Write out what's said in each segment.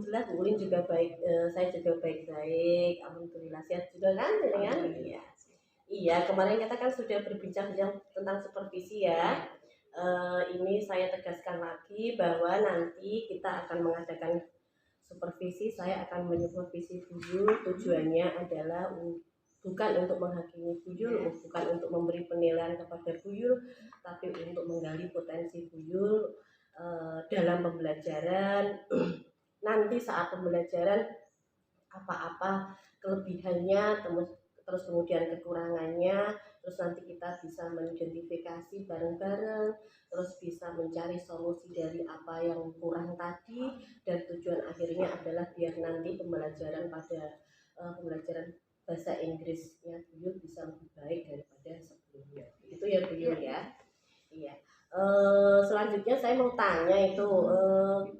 alhamdulillah Bu Ulin juga baik, saya juga baik-baik, alhamdulillah sehat juga kan, kan? Iya. Iya, kemarin kita kan sudah berbincang-bincang tentang supervisi ya. Ini saya tegaskan lagi bahwa nanti kita akan mengadakan supervisi, saya akan menyupervisi Buyul, tujuannya adalah bukan untuk menghakimi Buyul, bukan untuk memberi penilaian kepada Buyul, tapi untuk menggali potensi Buyul dalam pembelajaran. Nanti saat pembelajaran apa-apa kelebihannya, terus kemudian kekurangannya, terus nanti kita bisa mengidentifikasi bareng-bareng, terus bisa mencari solusi dari apa yang kurang tadi, dan tujuan akhirnya adalah biar nanti pembelajaran pembelajaran bahasa Inggrisnya Buyul bisa lebih baik daripada sebelumnya. Itu ya Buyul ya. Iya. Selanjutnya saya mau tanya itu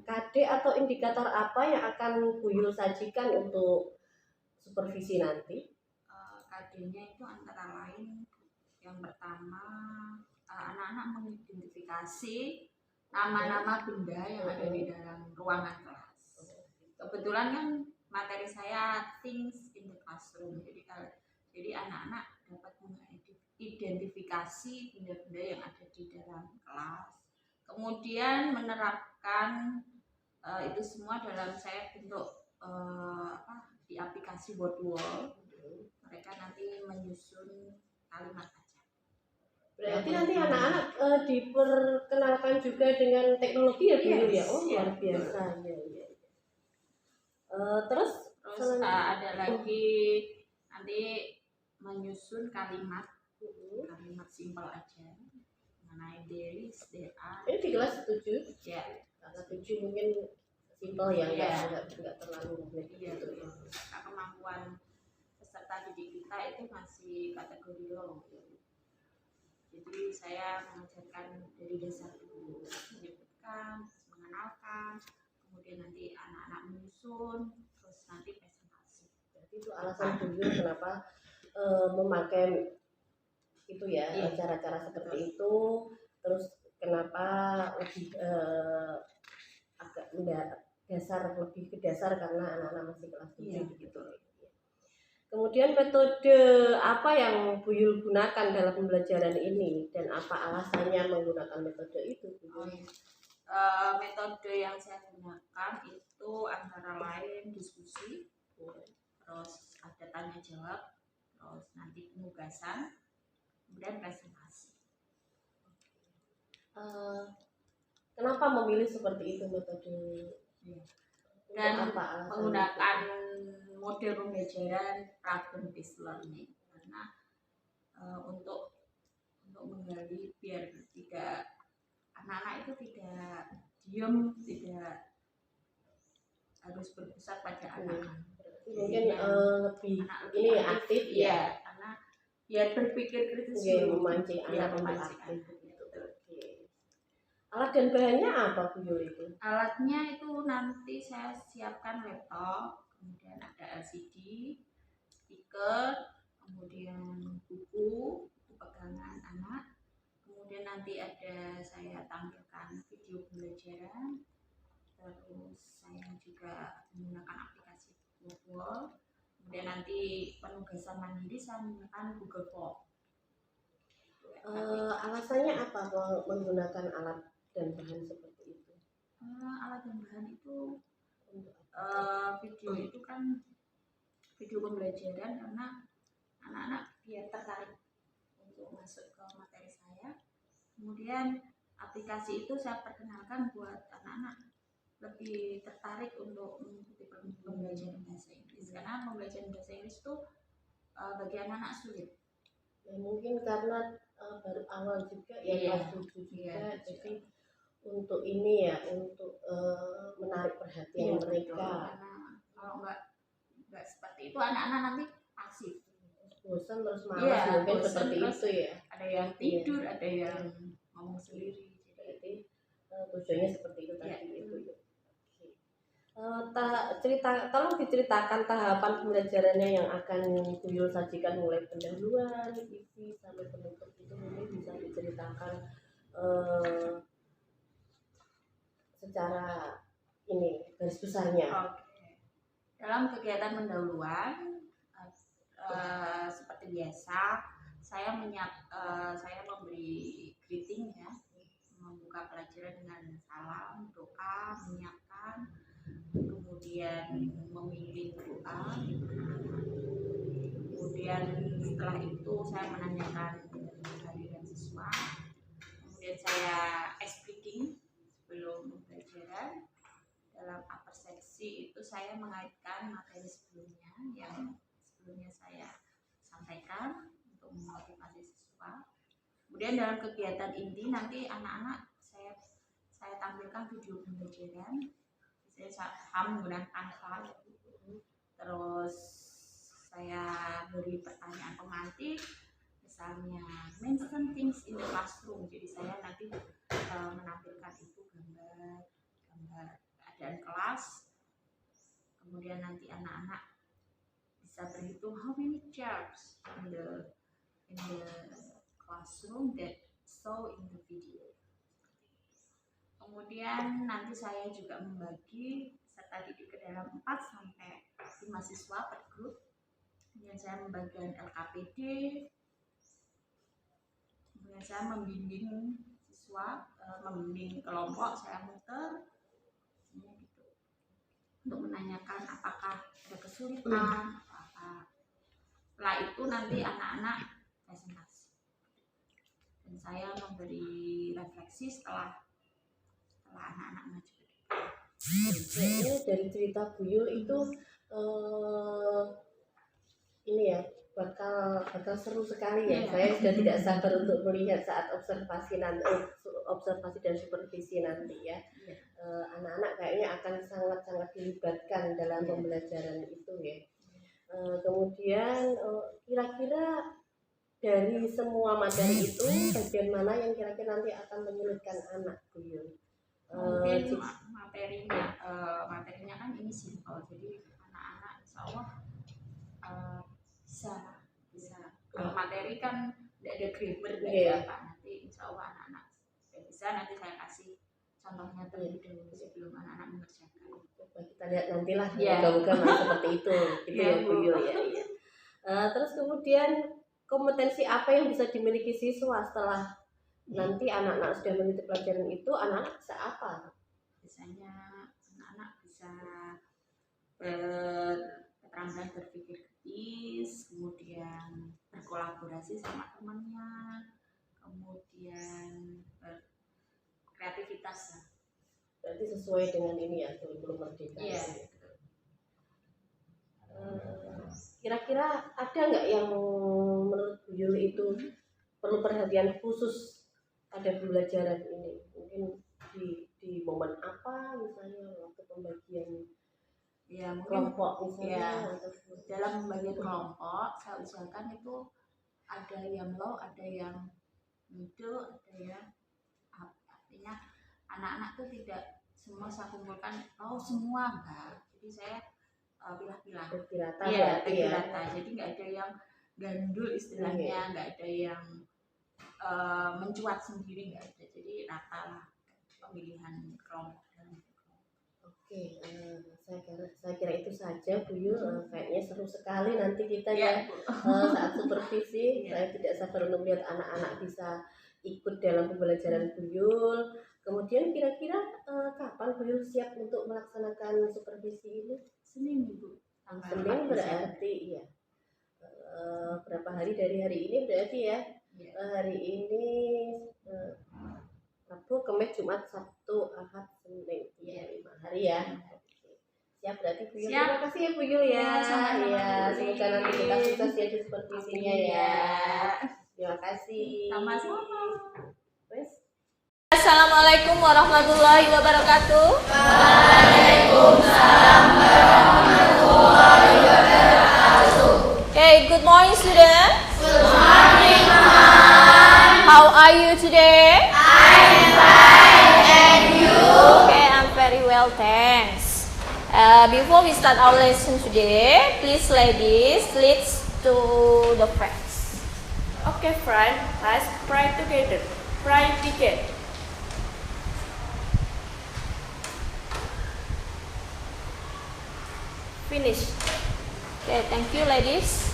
KD atau indikator apa yang akan Buyul sajikan untuk supervisi nanti? KD-nya itu antara lain yang pertama anak-anak mengidentifikasi nama-nama benda yang ada di dalam ruangan kelas. Kebetulan kan materi saya things in the classroom, jadi anak-anak dapat mengidentifikasi benda-benda yang ada di dalam kelas, kemudian menerapkan itu semua dalam saya bentuk di aplikasi Wordwall. Mereka nanti menyusun kalimat aja. Berarti nanti anak-anak diperkenalkan juga dengan teknologi ya Buyul ya? Oh luar biasa ya. Terus ada lagi nanti menyusun kalimat simpel aja mengenai there is, there are. Ini di kelas 7? Ya. Kelas 7 mungkin simpel ya, enggak terlalu rumit gitu ya. Kemampuan peserta didik kita itu masih kategori low. Jadi saya mengajarkan dari dasar dulu, menyebutkan, mengenalkan, kemudian nanti anak-anak menyusun, terus nanti presentasi. Jadi itu alasan Buyul kenapa memakai itu ya, cara-cara seperti itu. Terus kenapa lebih agak lebih ke dasar karena anak-anak masih kelas 7 gitu. Kemudian metode apa yang Buyul gunakan dalam pembelajaran ini dan apa alasannya menggunakan metode itu? Metode yang saya gunakan itu antara lain diskusi, terus ada tanya jawab, terus nanti penugasan, kemudian presentasi. Kenapa memilih seperti itu metode? Dan menggunakan model pembelajaran problem based learning karena untuk menggali biar anak-anak itu tidak diam, tidak harus berpusat pada anak-anak. Mungkin lebih ini aktif ya, karena biar berpikir kritis, memancing anak untuk aktif. Alat dan bahannya apa Buyul itu? Alatnya itu nanti saya siapkan laptop, kemudian ada LCD, speaker, kemudian buku pegangan anak, kemudian nanti saya tampilkan video pembelajaran, terus saya juga menggunakan aplikasi Wordwall, kemudian nanti penugasan mandiri saya menggunakan Google Form. Alasannya apa menggunakan alat dan bahan seperti itu? Alat dan bahan itu video itu kan video pembelajaran karena anak-anak biar tertarik untuk masuk ke materi saya. Kemudian aplikasi itu saya perkenalkan buat anak-anak lebih tertarik untuk mengikuti pembelajaran bahasa Inggris karena pembelajaran bahasa Inggris itu bagi anak-anak sulit. Ya, mungkin karena baru awal juga ya, kelas 7 juga, jadi untuk ini ya, untuk menarik perhatian mereka. Karena kalau nggak seperti itu anak-anak nanti pasif, bosan terus malas, mungkin seperti itu ya. Ada yang tidur, ada yang ngomong sendiri. Jadi tujuannya seperti itu tadi itu. Tolong diceritakan tahapan pembelajarannya yang akan Buyul sajikan mulai pendahuluan, isi sampai penutup itu, mungkin bisa diceritakan secara ini garis besarnya. Oke. Dalam kegiatan pendahuluan seperti biasa, saya memberi greeting ya, membuka pelajaran dengan salam, doa, menyiapkan, kemudian memilih doa. Kemudian setelah itu saya menanyakan kehadiran siswa. Kemudian saya speaking sebelum pembelajaran. Dalam upper seksi itu saya mengaitkan materi sebelumnya yang sebelumnya saya sampaikan untuk memotivasi siswa. Kemudian dalam kegiatan inti nanti anak-anak saya tampilkan video pembelajaran. Saya menggunakan Canva. Terus saya beri pertanyaan pemantik, misalnya mention things in the classroom. Jadi saya nanti menampilkan itu gambar keadaan kelas. Kemudian nanti anak-anak bisa berhitung how many chairs in the classroom that saw in the video. Kemudian nanti saya juga membagi peserta didik ke dalam 4 sampai 5 siswa per grup. Kemudian saya membagikan LKPD. Kemudian saya membimbing siswa, membimbing kelompok, saya muter gitu, untuk menanyakan apakah ada kesulitan, apa. Setelah itu nanti anak-anak presentasi. Dan saya memberi refleksi setelah anak-anak maju. Dari cerita Bu Yul itu ini ya bakal seru sekali ya. Saya sudah tidak sabar untuk melihat saat observasi dan supervisi nanti ya. Anak-anak kayaknya akan sangat-sangat dilibatkan dalam pembelajaran itu ya. Kemudian kira-kira dari semua materi itu bagian mana yang kira-kira nanti akan menyulitkan anak Bu Yul? Mungkin materinya kan ini simpel, jadi anak-anak insya Allah bisa. Kalau materi kan tidak ada grammar apa, nanti insya Allah anak-anak bisa. Nanti saya kasih contohnya terlebih dahulu sebelum anak-anak mengerjakan. Kita lihat nantilah, moga-moga seperti itu gitu ya Bu Yul ya. Terus kemudian kompetensi apa yang bisa dimiliki siswa setelah nanti anak-anak sudah mengikuti pelajaran itu? Anak-anak bisa apa? Biasanya anak-anak bisa keterampilan berpikir kritis, kemudian berkolaborasi sama temannya, kemudian kreativitas. Berarti sesuai dengan ini ya, kurikulum merdeka. Iya. Kira-kira ada nggak yang menurut Bu Yul itu perlu perhatian khusus pada pembelajaran ini? Mungkin di momen apa misalnya waktu pembagian kelompok misalnya? Dalam membagi kelompok saya usahakan itu ada yang low, ada yang middle, ada yang up. Artinya anak-anak tuh tidak semua saya kumpulkan semua enggak. Jadi saya pilah-pilah. Rata. Jadi nggak ada yang gandul istilahnya, nggak ada yang mencuat sendiri, nggak ada. Jadi rata lah pemilihan kelompok. Oke, saya kira itu saja Bu Yul. Kayaknya seru sekali nanti kita ya saat supervisi. Saya tidak sabar untuk melihat anak-anak bisa ikut dalam pembelajaran Bu Yul. Kemudian kira-kira kapan Bu Yul siap untuk melaksanakan supervisi ini? Senin Bu. Senin berarti iya. Berapa hari dari hari ini berarti ya? Hari ini Rabu, Kamis, Jumat, Sabtu, Ahad, Senin. Iya, 5 hari ya. Siap berarti Bu Yul. Terima kasih ya Bu Yul ya. Semoga nanti kita sukses ya di supervisinya ya. Terima kasih. Sama-sama. Assalamualaikum warahmatullahi wabarakatuh. Waalaikumsalam warahmatullahi wabarakatuh. Okay, good morning students. Good morning, Mom. How are you today? I'm fine, and you? Okay, I'm very well, thanks. Before we start our lesson today, please ladies, let's do the practice. Okay, friend, let's pray together. Pray begin. Finish. Okay, thank you ladies.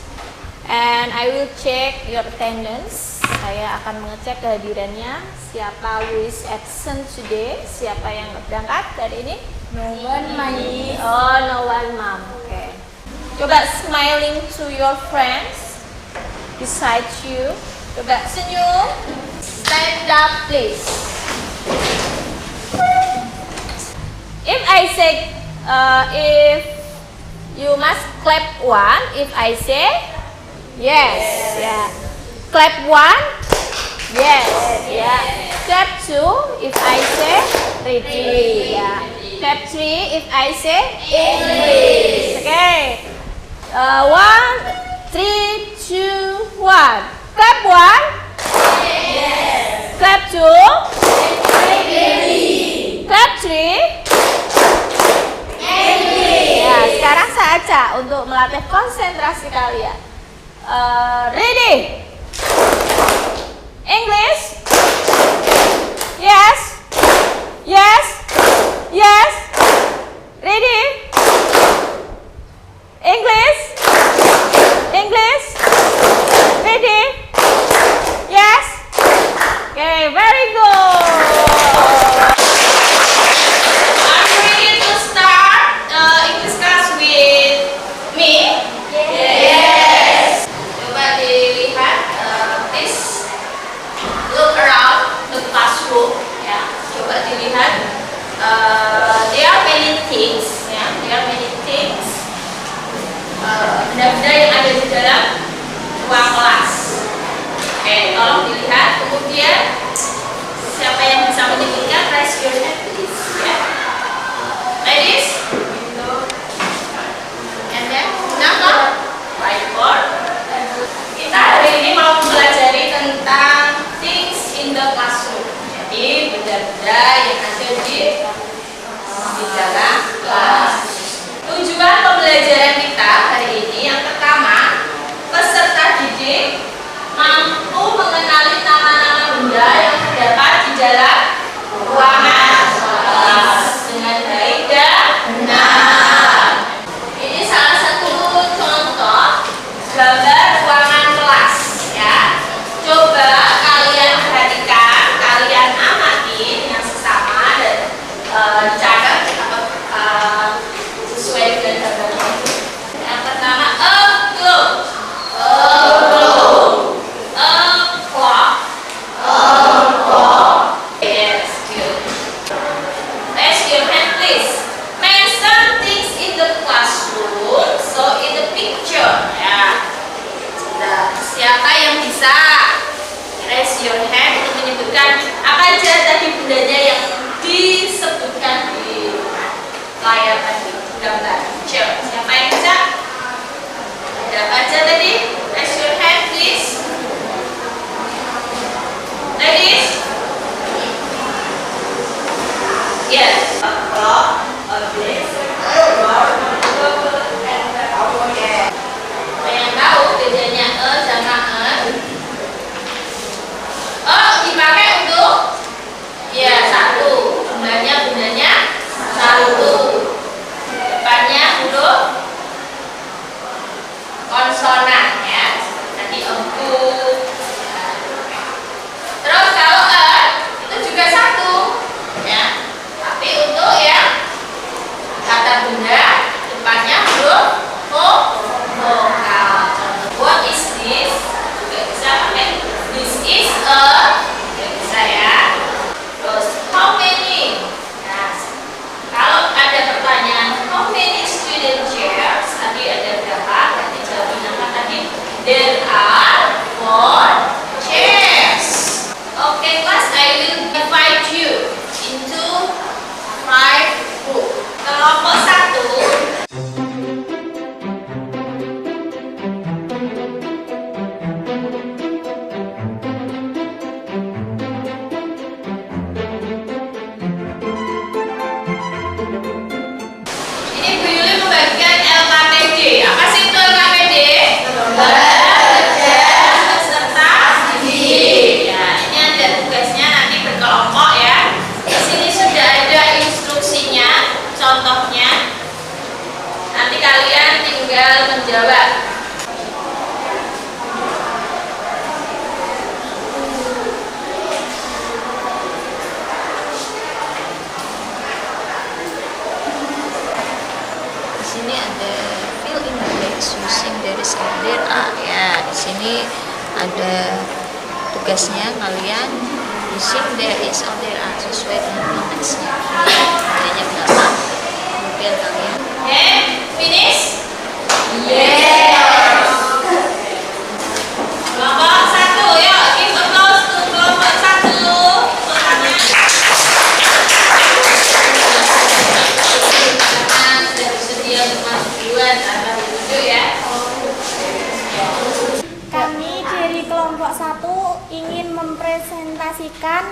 And I will check your attendance. Saya akan mengecek kehadirannya. Siapa who is absent today? Siapa yang berangkat hari ini? No one, Mami. Oh, no one, mom. Okay. Coba smiling to your friends beside you. Coba senyum. Stand up, please. If I say, if you must clap one. If I say, yes. Yeah. Clap one. Yes. Yeah. Clap two. If I say, ready. Yeah. Clap three. If I say, English. Okay. 1, 3, 2, 1. Clap one. Yes. Clap two. Ready. Clap three. English. Ya, sekarang saya ajak untuk melatih konsentrasi kalian. Ready? English? Yes? Yes? Yes? Ready? English? English? Ready? Yes? Okay, very good. Are you ready to start English class with me? Yes. Coba dilihat, please look around the classroom. Ya, coba dilihat. There are many things. Ya, there are many things. Benda-benda yang ada di dalam ruang kelas. Oke, tolong dilihat. Kemudian siapa yang bisa menyebutkan, raise your hand please. Ya. Ladies. And then number whiteboard. Kita hari ini mau mempelajari tentang things in the classroom. Jadi benda-benda yang ada di dalam kelas. Tujuan pembelajaran kita hari ini yang pertama, peserta didik mampu mengenali nama-nama benda sini ada fill in the blanks using there is or there are. Ya, di sini ada tugasnya kalian using there is or there are sesuai dengan konteksnya. Adanya berapa? Kemudian kalian Finish? Yes. Kelompok 1, yuk give applause to kelompok 1. Karena sudah bersedia untuk masuk duluan, Anda duduk ya. Kami dari kelompok 1 ingin mempresentasikan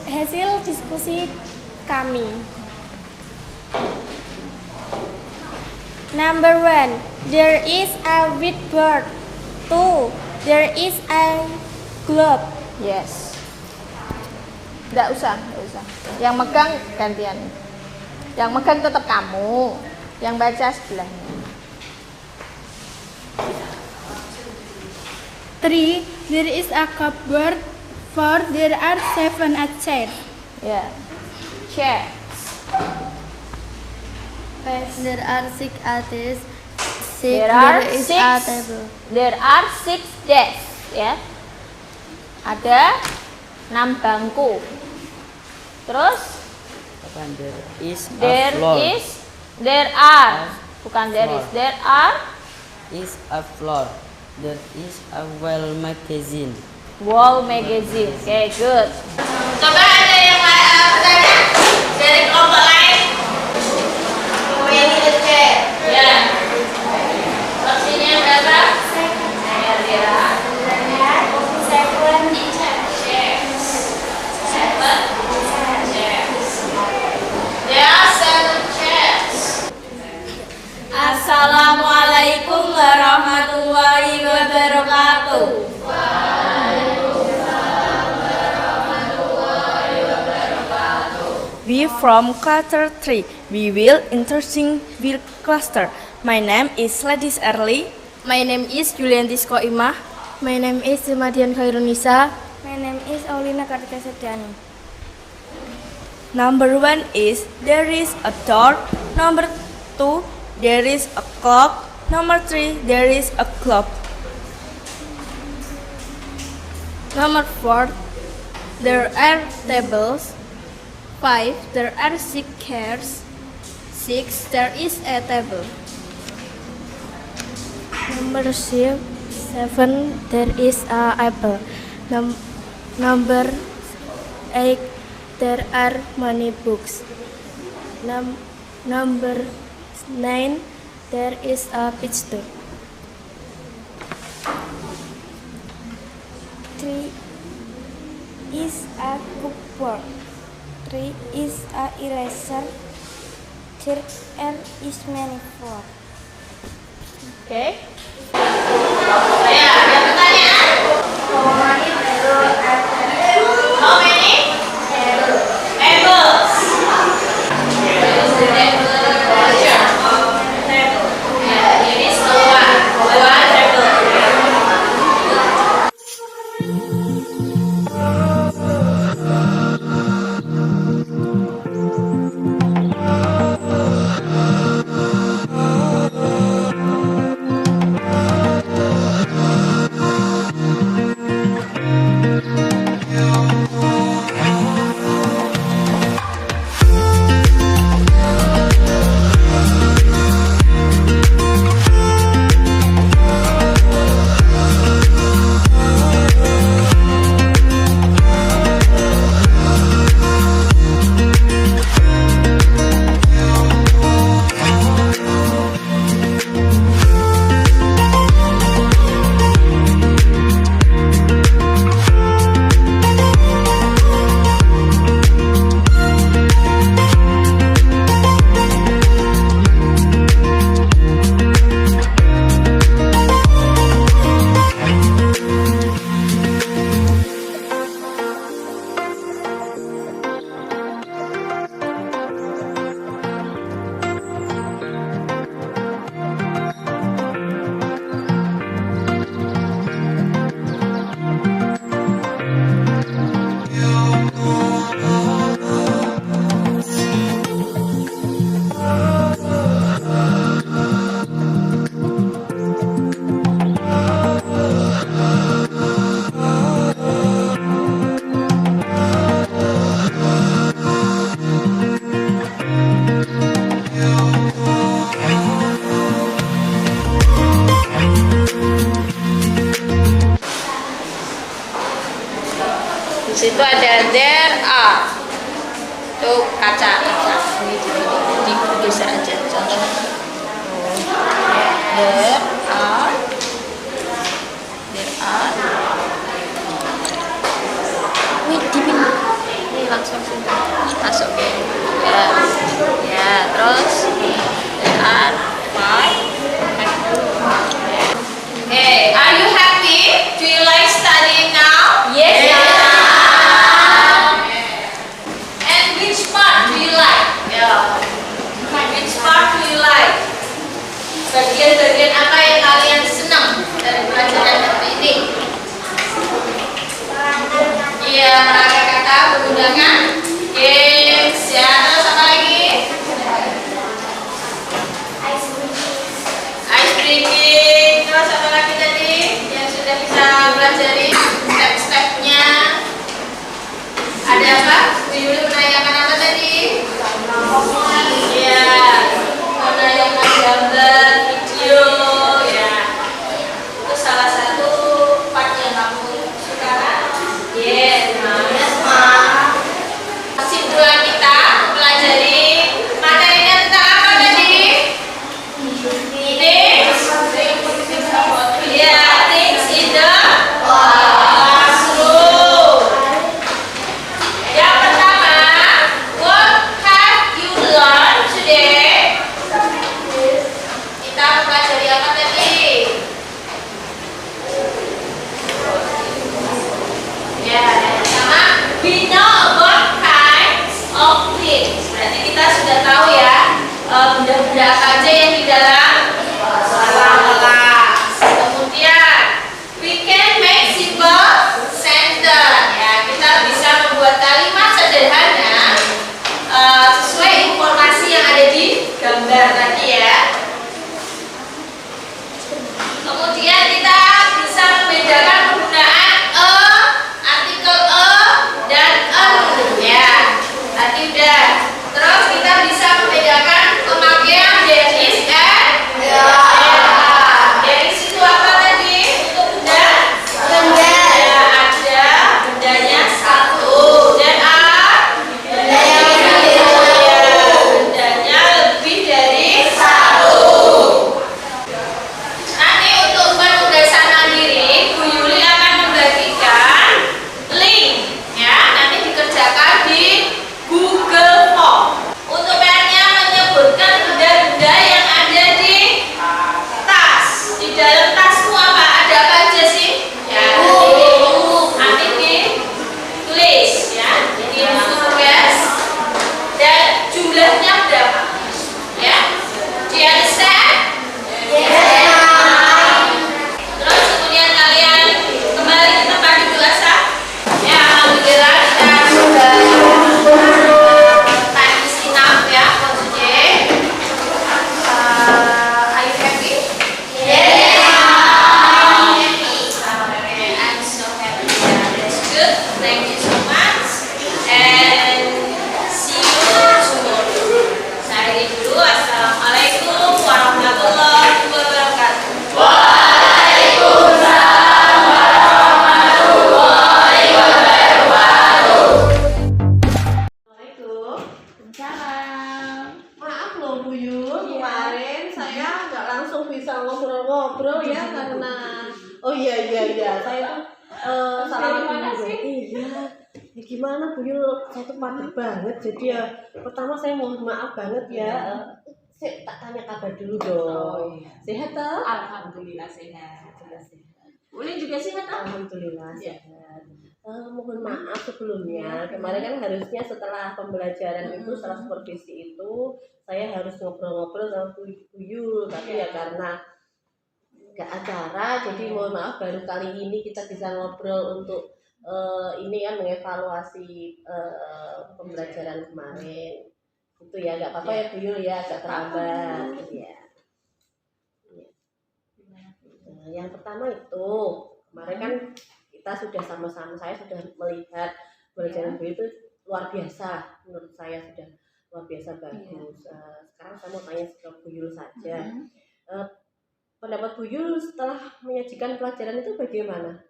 hasil diskusi kami. Number 1, there is a whiteboard. 2, there is a globe. Yes. Enggak usah. Yang megang gantian. Yang megang tetap kamu. Yang baca sebelahnya. 3, there is a cupboard. 4, there are 7 chairs. Ya. Chair. 5, there are 6 desks. 6, There are there is six. a table. There are 6 desks, ya. Ada 6 bangku. Terus There is a there floor. is, there are, bukan there is, Floor. there are Is a floor. There is a wall magazine. wall magazine. Oke, good. Coba ada yang bertanya dari kelompok lain? Ya. Porsinya berapa? Ya. Assalamualaikum warahmatullahi wabarakatuh. We from cluster 3. We will interesting will cluster. My name is Ladis Erli. My name is Julian Disko Imah. My name is Madian Khairunisa. My name is Aulina Kartika Setiani. Number 1 is there is a door. Number 2 there is a clock. Number 3 there is a clock. Number 4, there are tables. 5, there are 6 chairs. 6, there is a table. Number 7, there is a apple. Number 8, there are many books. Number 9, there is a picture. 3 is a cupboard. 3 is a eraser. There is many floor. Oke. Ya, ada pertanyaan? How many tables? Ini semua dua table. Itu ada there are. Itu kaca. Ini digeser aja. Contoh. There are. Wih, dipindah. Ini langsung sini. Masuk. Ya, terus there are 5. Okay, are you happy? Do you like studying now? Yes. And which part do you like? Which part do you like? Bagian-bagian apa yang kalian senang dari pelajaran hari ini? Iya, merangkai kata menggunakan games ya. Terus apa lagi? Ice breaking. Terus apa lagi tadi yang sudah kita pelajari step-stepnya? Ada apa? Bu Yuli menanyakan apa tadi? Iya, menanyakan gambar, video ya. Itu salah satu part yang kamu suka kan? Yes, kesimpulan kita pelajari materinya tentang apa tadi? Things in the classroom. Yang pertama, what have you learned today? Kita pelajari apa tadi? Ya, yang pertama, we know about kinds of things. Berarti kita sudah tahu ya benda-benda apa aja yang di dalam kelas. Kemudian, we can make simple sentence. Ya, kita bisa membuat kalimat sederhana sesuai informasi yang ada di gambar tadi ya. Kemudian kita bisa membedakan penggunaan artikel dan ya. Tadi udah. Terus kita bisa membedakan pemakaian there is and there is itu apa tadi? Untuk benda? Ya, ada bendanya satu dan bendanya lebih dari satu. Nanti untuk penugasan mandiri, Bu Yuli akan membagikan link ya, nanti dikerjakan di Google Form. Untuk PR-nya menyebutkan benda-benda yang ada di tas. Di dalam tasmu apa? Ada apa aja sih? Ya, nanti ditulis ya. Jadi tugas dan jumlahnya berapa? Ya. Do you understand? Terus kemudian kalian kembali ke tempat duduk asal. Ya, alhamdulillah kita sudah time is enough ya for today. Are you happy? Yes. I'm so happy. Yeah, that's good. Thank you so much. And see you tomorrow. Saya dulu. Assalamualaikum warahmatullahi wabarakatuh. Assalamualaikum. Salam. Maaf loh Bu Yul, kemarin saya nggak langsung bisa ngobrol-ngobrol ya karena iya saya tuh salah mana Bu Yul. sih? Iya. Ya gimana Bu Yul, saya tuh padat banget jadi ya pertama saya mohon maaf banget ya. Saya tak tanya kabar dulu dong. Sehat toh? Alhamdulillah sehat. Uli juga sehat toh? Alhamdulillah sehat. Mohon maaf sebelumnya, kemarin kan harusnya setelah pembelajaran itu, setelah supervisi itu, saya harus ngobrol-ngobrol sama Bu Yul, tapi ya karena nggak acara, jadi mohon maaf baru kali ini kita bisa ngobrol untuk ini ya mengevaluasi pembelajaran kemarin. Itu ya nggak apa-apa ya Bu Yul ya, agak terlambat. Ya. Yang pertama itu kemarin kan kita sudah sama-sama, saya sudah melihat pembelajaran Bu itu luar biasa, menurut saya sudah luar biasa bagus. Sekarang saya mau tanya ke Bu Yul saja, pendapat Bu Yul setelah menyajikan pelajaran itu bagaimana?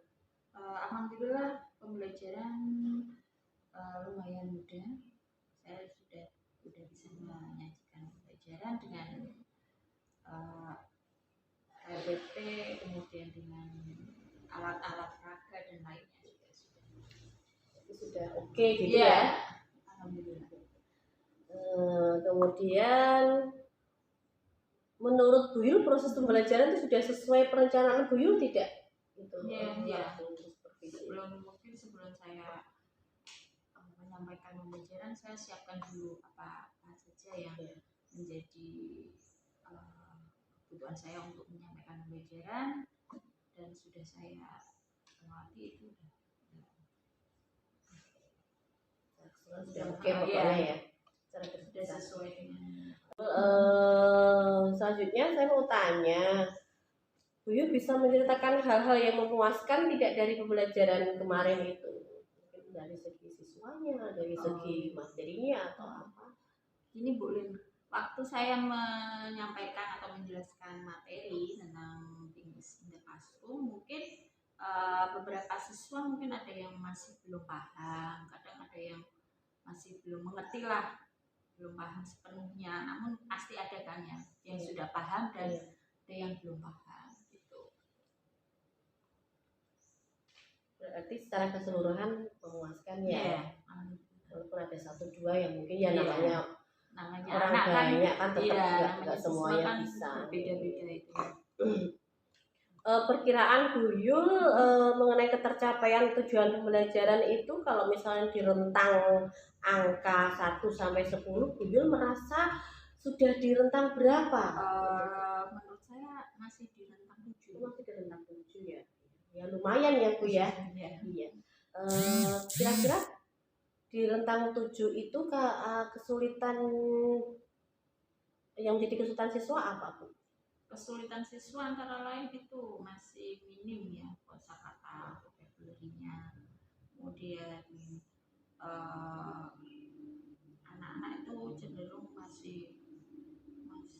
Alhamdulillah pembelajaran lumayan mudah. Saya sudah bisa menyajikan pembelajaran dengan KBP, kemudian dengan alat-alat peraga dan lainnya sudah. Itu sudah oke gitu ya. Alhamdulillah. Kemudian menurut Bu Yul proses pembelajaran itu sudah sesuai perencanaan Bu Yul tidak? Itu Iya. supervisi. Sebelum saya menyampaikan pembelajaran, saya siapkan dulu apa saja yang menjadi kebutuhan saya untuk menyampaikan pembelajaran, dan sudah saya lewati itu. Sudah oke pokoknya ya. Sudah sesuai dengan. Selanjutnya saya mau tanya, Bu Yul bisa menceritakan hal-hal yang memuaskan tidak dari pembelajaran kemarin itu? Mungkin dari segi siswanya, dari segi materinya atau apa? Ini Bu Lin, waktu saya menyampaikan atau menjelaskan materi tentang English in the Classroom, mungkin beberapa siswa mungkin ada yang masih belum paham, kadang ada yang masih belum mengerti lah, belum paham sepenuhnya. Namun pasti ada kan yang sudah paham dan ada yang belum paham gitu. Berarti secara keseluruhan memuaskan ya. Walaupun ada 1-2 yang mungkin ya namanya orang anak banyak kan tetap nggak semuanya kan bisa. Beda-beda itu. Perkiraan Bu Yul mengenai ketercapaian tujuan pembelajaran itu kalau misalnya di rentang angka 1 sampai 10, Bu Yul merasa sudah di rentang berapa? Menurut saya masih di rentang 7. Masih di rentang 7 ya. Ya lumayan ya Bu ya. Iya. Kira-kira di rentang 7 itu kesulitan yang jadi kesulitan siswa apa Bu? Kesulitan siswa antara lain itu masih minim ya, kosakata, vocabulary-nya. Kemudian anak-anak itu cenderung masih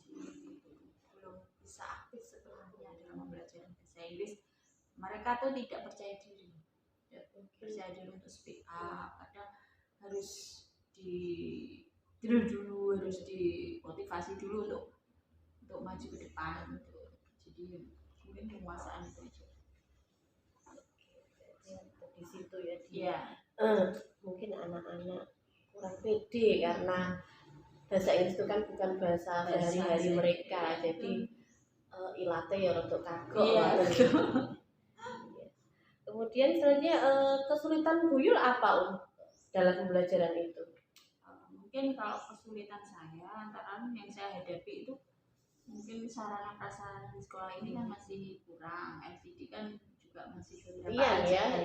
belum bisa aktif sepenuhnya dalam pembelajaran bahasa Inggris. Mereka tuh tidak percaya diri untuk speak up. Kadang harus di drill dulu, harus dimotivasi dulu untuk maju ke depan gitu. Jadi mungkin penguasaan itu aja. Di situ ya. Iya. Mungkin anak-anak kurang pede karena bahasa Inggris itu kan bukan bahasa sehari-hari mereka. Jadi ilate ya untuk kagok. Iya. Kemudian selanjutnya kesulitan Bu Yul apa dalam pembelajaran itu? Mungkin kalau kesulitan saya antara yang saya hadapi itu mungkin sarana prasarana di sekolah ini kan masih kurang, LCD kan juga masih beberapa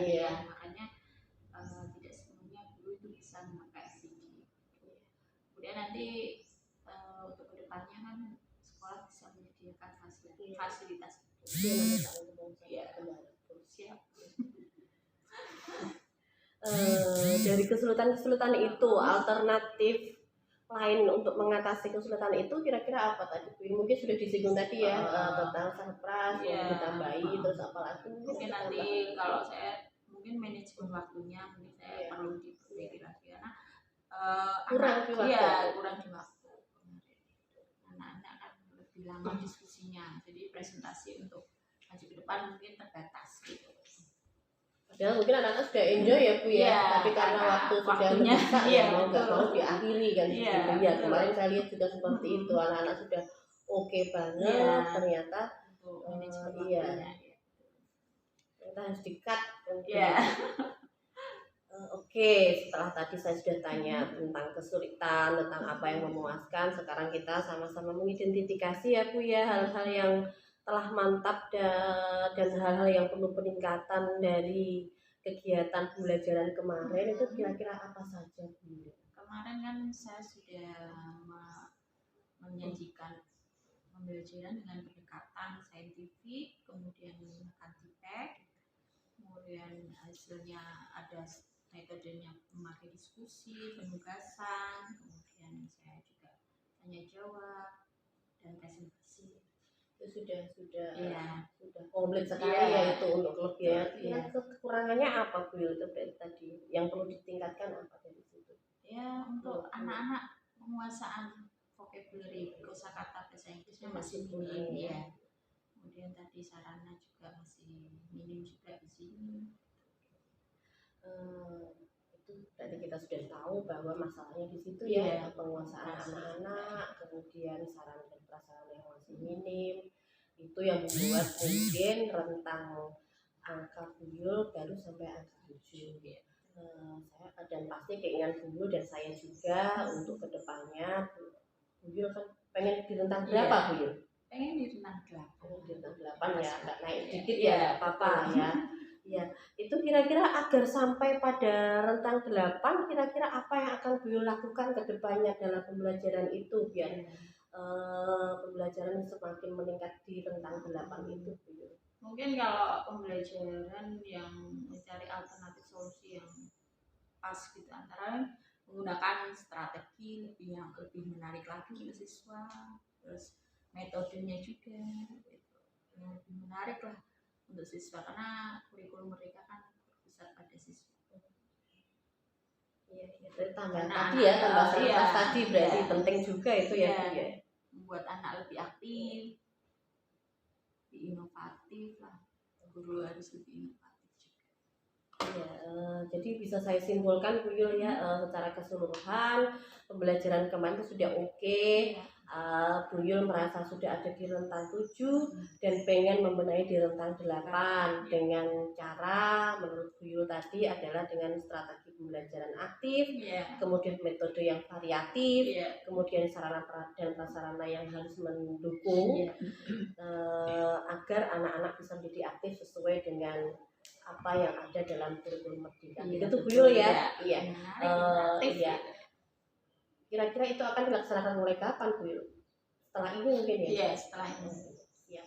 iya. Makanya tidak sepenuhnya guru itu bisa memakai LCD. Kemudian nanti untuk kedepannya kan sekolah bisa menyediakan fasilitas itu. Iya, siap. Dari kesulitan-kesulitan itu, alternatif lain untuk mengatasi kesulitan itu kira-kira apa tadi? Mungkin sudah disinggung tadi ya tentang sarpras, ditambahi, terus apa lagi? Mungkin nanti kalau saya mungkin manajemen waktunya mungkin saya perlu diperbaiki lagi karena kurang di waktu. Anak-anak kan lebih lama diskusinya, jadi presentasi untuk maju ke depan mungkin terbatas gitu. Padahal mungkin anak-anak sudah enjoy ya Bu ya, tapi karena waktu sudah bisa mau nggak mau diakhiri kan gitu ya. Kemarin saya lihat juga seperti itu, anak-anak sudah oke banget, ternyata ternyata harus di-cut. Oke, setelah tadi saya sudah tanya tentang kesulitan, tentang apa yang memuaskan, sekarang kita sama-sama mengidentifikasi ya Bu ya, hal-hal yang telah mantap dan hal-hal yang perlu peningkatan dari kegiatan pembelajaran kemarin itu kira-kira apa saja Bu? Kemarin kan saya sudah menyajikan pembelajaran dengan pendekatan saintifik, kemudian menggunakan TPEC, kemudian hasilnya ada metodenya memakai diskusi, penugasan, kemudian saya juga tanya jawab dan presentasi. itu sudah Iya. sudah komplit sekali Iya. ya itu untuk kelebihan. Iya. Kekurangannya apa Bu Yul itu tadi yang perlu ditingkatkan apa dari situ? Ya untuk anak-anak penguasaan vocabulary kosakata bahasa Inggrisnya masih minim ya. Kemudian tadi sarana juga masih minim juga di sini. Itu tadi kita sudah tahu bahwa masalahnya di situ Iya. ya, penguasaan anak-anak, kemudian sarana dan prasarana yang masih minim, itu yang membuat mungkin rentang angka Bu Yul baru sampai angka 7. Saya dan pasti keinginan Bu Yul dan saya juga untuk kedepannya Bu Yul kan pengen di rentang berapa Bu Yul? Pengen di rentang 8. Pengen di rentang 8 ya, nggak naik dikit Iya, ya nggak apa-apa ya. Ya, itu kira-kira agar sampai pada rentang 8, kira-kira apa yang akan Bu Yul lakukan ke depannya dalam pembelajaran itu biar pembelajaran semakin meningkat di rentang 8 itu Bu Yul? Mungkin kalau pembelajaran yang mencari alternatif solusi yang pas gitu antara menggunakan strategi yang lebih menarik lagi ke siswa, terus metodenya juga gitu, yang lebih menarik lah untuk siswa karena kurikulum mereka kan berpusat pada siswa. Iya, tambah Anak-anak, tadi ya, tambah iya, tadi berarti iya. penting juga itu ya Bu ya. Membuat anak lebih aktif, lebih inovatif lah. Guru harus lebih inovatif juga. Ya, jadi bisa saya simpulkan Bu Yul ya, secara keseluruhan pembelajaran kemarin itu sudah oke. Bu Yul merasa sudah ada di rentang 7 dan pengen membenahi di rentang 8 dengan cara menurut Bu Yul tadi adalah dengan strategi pembelajaran aktif, kemudian metode yang variatif, kemudian sarana dan prasarana yang harus mendukung agar anak-anak bisa menjadi aktif sesuai dengan apa yang ada dalam kurikulum Merdeka. Itu Bu Yul ya. Iya. Iya. Kira-kira itu akan dilaksanakan mulai kapan Bu Yul? Setelah ini mungkin ya? Iya, setelah ini. Siap.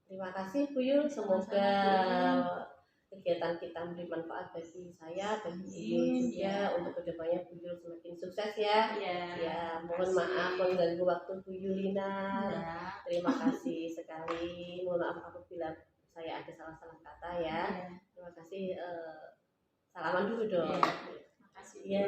Terima kasih Bu Yul. Semoga kegiatan kita memberi manfaat bagi saya, bagi Bu Yul juga. Untuk kedepannya Bu Yul semakin sukses ya. Ya, mohon maaf mengganggu waktu Bu Yulina. Terima kasih sekali. Mohon maaf apabila saya ada salah-salah kata ya. Terima kasih. Salaman dulu dong. Terima kasih. Ya.